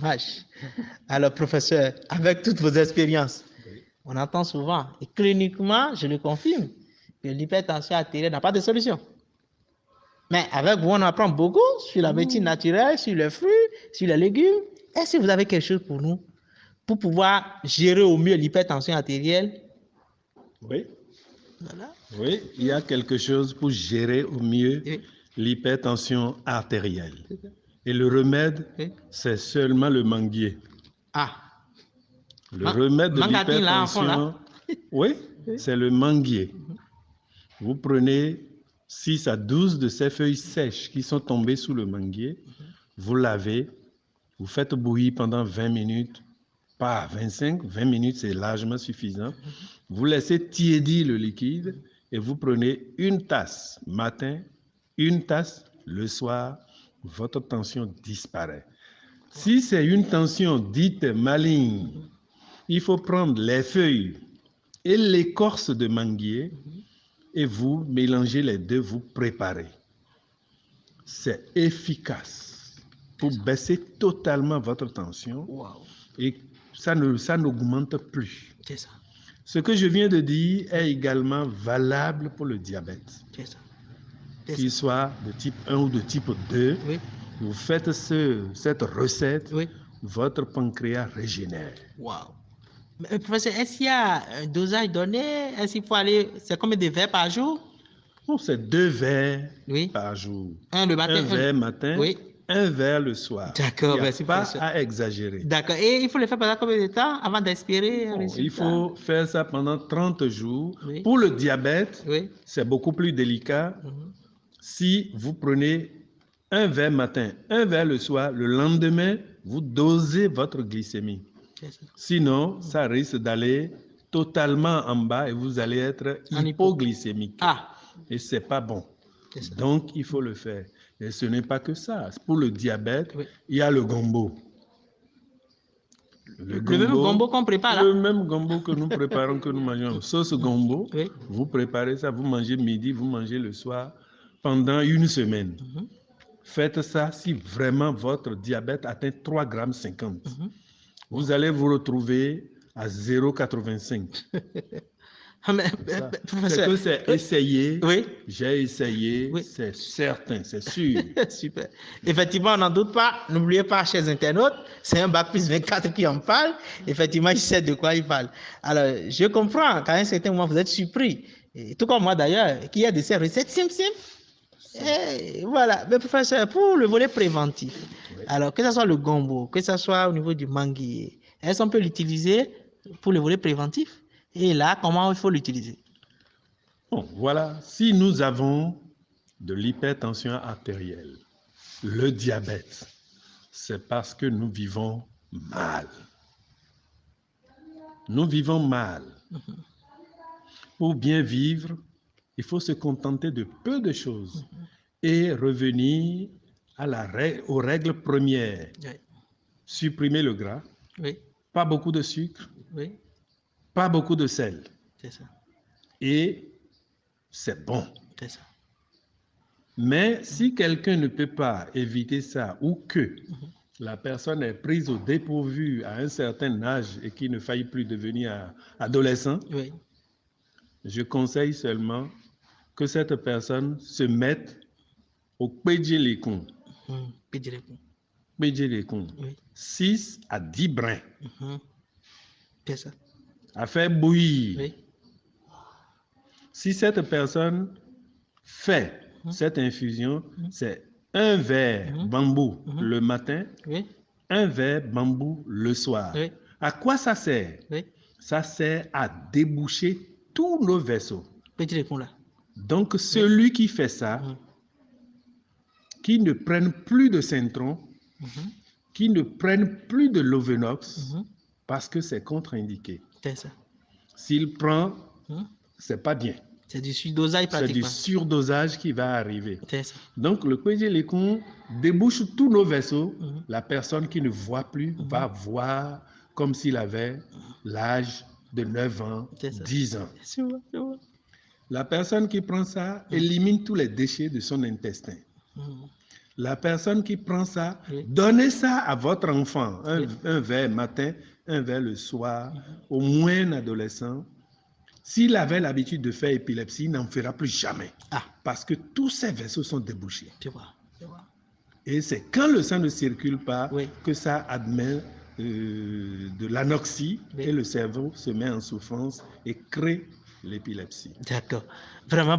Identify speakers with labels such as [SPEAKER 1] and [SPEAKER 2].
[SPEAKER 1] dommage. Alors, professeur, avec toutes vos expériences, on entend souvent, et cliniquement, je le confirme, que l'hypertension artérielle n'a pas de solution. Mais avec vous, on apprend beaucoup sur la médecine naturelle, sur les fruits, sur les légumes. Est-ce que vous avez quelque chose pour nous, pour pouvoir gérer au mieux l'hypertension artérielle?
[SPEAKER 2] Oui.
[SPEAKER 1] Voilà.
[SPEAKER 2] Oui, il y a quelque chose pour gérer au mieux
[SPEAKER 1] Oui.
[SPEAKER 2] l'hypertension artérielle. Et le remède,
[SPEAKER 1] Oui.
[SPEAKER 2] c'est seulement le manguier.
[SPEAKER 1] Ah.
[SPEAKER 2] Le remède de
[SPEAKER 1] Mangatine, là, en fond,
[SPEAKER 2] l'hypertension,
[SPEAKER 1] là.
[SPEAKER 2] oui, c'est le manguier. Vous prenez 6 à 12 de ces feuilles sèches qui sont tombées sous le manguier, vous lavez, vous faites bouillir pendant 20 minutes, pas 25, 20 minutes c'est largement suffisant. Vous laissez tiédir le liquide et vous prenez une tasse matin, une tasse le soir, votre tension disparaît. Si c'est une tension dite maligne, il faut prendre les feuilles et l'écorce de manguier et vous mélangez les deux, vous préparez. C'est efficace pour baisser totalement votre tension.
[SPEAKER 1] Wow.
[SPEAKER 2] Et ça n'augmente plus.
[SPEAKER 1] C'est ça.
[SPEAKER 2] Ce que je viens de dire est également valable pour le diabète.
[SPEAKER 1] C'est ça.
[SPEAKER 2] Qu'il soit de type 1 ou de type 2,
[SPEAKER 1] oui.
[SPEAKER 2] Vous faites cette recette,
[SPEAKER 1] oui.
[SPEAKER 2] Votre pancréas régénère.
[SPEAKER 1] Wow. Mais, professeur, est-ce qu'il y a un dosage donné? Est-ce qu'il faut aller... C'est combien de verres par jour?
[SPEAKER 2] Non, c'est 2 verres
[SPEAKER 1] oui.
[SPEAKER 2] par jour.
[SPEAKER 1] Un le matin.
[SPEAKER 2] Un verre matin,
[SPEAKER 1] oui.
[SPEAKER 2] un verre le soir.
[SPEAKER 1] D'accord,
[SPEAKER 2] merci. Pas à exagérer.
[SPEAKER 1] D'accord. Et il faut le faire pendant combien de temps avant d'espérer un résultat?
[SPEAKER 2] Il faut faire ça pendant 30 jours.
[SPEAKER 1] Oui.
[SPEAKER 2] Pour le diabète,
[SPEAKER 1] oui.
[SPEAKER 2] c'est beaucoup plus délicat. Si vous prenez un verre matin, un verre le soir, le lendemain, vous dosez votre glycémie. Sinon, ça risque d'aller totalement en bas et vous allez être hypoglycémique. Et ce n'est pas bon. Donc, il faut le faire. Et ce n'est pas que ça. Pour le diabète, il y a le gombo.
[SPEAKER 1] Le même gombo qu'on prépare là?
[SPEAKER 2] Le même gombo que nous préparons, que nous mangeons. Sauce gombo, vous préparez ça, vous mangez midi, vous mangez le soir pendant une semaine. Faites ça si vraiment votre diabète atteint 3,50 g. Vous allez vous retrouver à 0,85. C'est que c'est essayé. J'ai essayé. C'est certain, c'est sûr.
[SPEAKER 1] Super. Effectivement, on n'en doute pas. N'oubliez pas, chers internautes, c'est un bac plus 24 qui en parle. Effectivement, je sais de quoi il parle. Alors, je comprends qu'à un certain moment, vous êtes surpris. Et tout comme moi d'ailleurs, qu'il y a de ces recettes simples. Et voilà. Mais professeur, pour le volet préventif, alors que ce soit le gombo, que ce soit au niveau du manguier, est-ce qu'on peut l'utiliser pour le volet préventif? Et là, comment il faut l'utiliser?
[SPEAKER 2] Bon, voilà. Si nous avons de l'hypertension artérielle, le diabète, c'est parce que nous vivons mal. Nous vivons mal. Pour bien vivre, il faut se contenter de peu de choses et revenir aux règles premières. Supprimer le gras, pas beaucoup de sucre, pas beaucoup de sel.
[SPEAKER 1] C'est ça.
[SPEAKER 2] Et c'est bon.
[SPEAKER 1] C'est ça.
[SPEAKER 2] Mais si quelqu'un ne peut pas éviter ça ou que la personne est prise au dépourvu à un certain âge et qu'il ne faille plus devenir adolescent, je conseille seulement que cette personne se mette au pédjelécon. Pédjelécon. 6 à 10 brins.
[SPEAKER 1] C'est ça.
[SPEAKER 2] À faire bouillir. Si cette personne fait cette infusion, c'est un verre bambou le matin, un verre bambou le soir. À quoi ça sert? Ça sert à déboucher tous nos vaisseaux. Donc, celui qui fait ça, qui ne prenne plus de Centron, qui ne prenne plus de Lovenox, parce que c'est contre-indiqué. S'il prend, c'est pas bien.
[SPEAKER 1] C'est du surdosage pratiquement.
[SPEAKER 2] C'est du surdosage qui va arriver. Donc, le pédjelécon débouche tous nos vaisseaux. La personne qui ne voit plus va voir comme s'il avait l'âge de 9 ans, 10 ans. La personne qui prend ça élimine tous les déchets de son intestin. La personne qui prend ça,
[SPEAKER 1] Oui.
[SPEAKER 2] donnez ça à votre enfant, un verre matin, un verre le soir, au moins un adolescent. S'il avait l'habitude de faire épilepsie, il n'en fera plus jamais.
[SPEAKER 1] Ah,
[SPEAKER 2] Parce que tous ces vaisseaux sont débouchés.
[SPEAKER 1] tu vois. Tu vois.
[SPEAKER 2] Et c'est quand le sang ne circule pas
[SPEAKER 1] Oui.
[SPEAKER 2] que ça admet de l'anoxie
[SPEAKER 1] Oui.
[SPEAKER 2] et le cerveau se met en souffrance et crée l'épilepsie.
[SPEAKER 1] D'accord. Vraiment,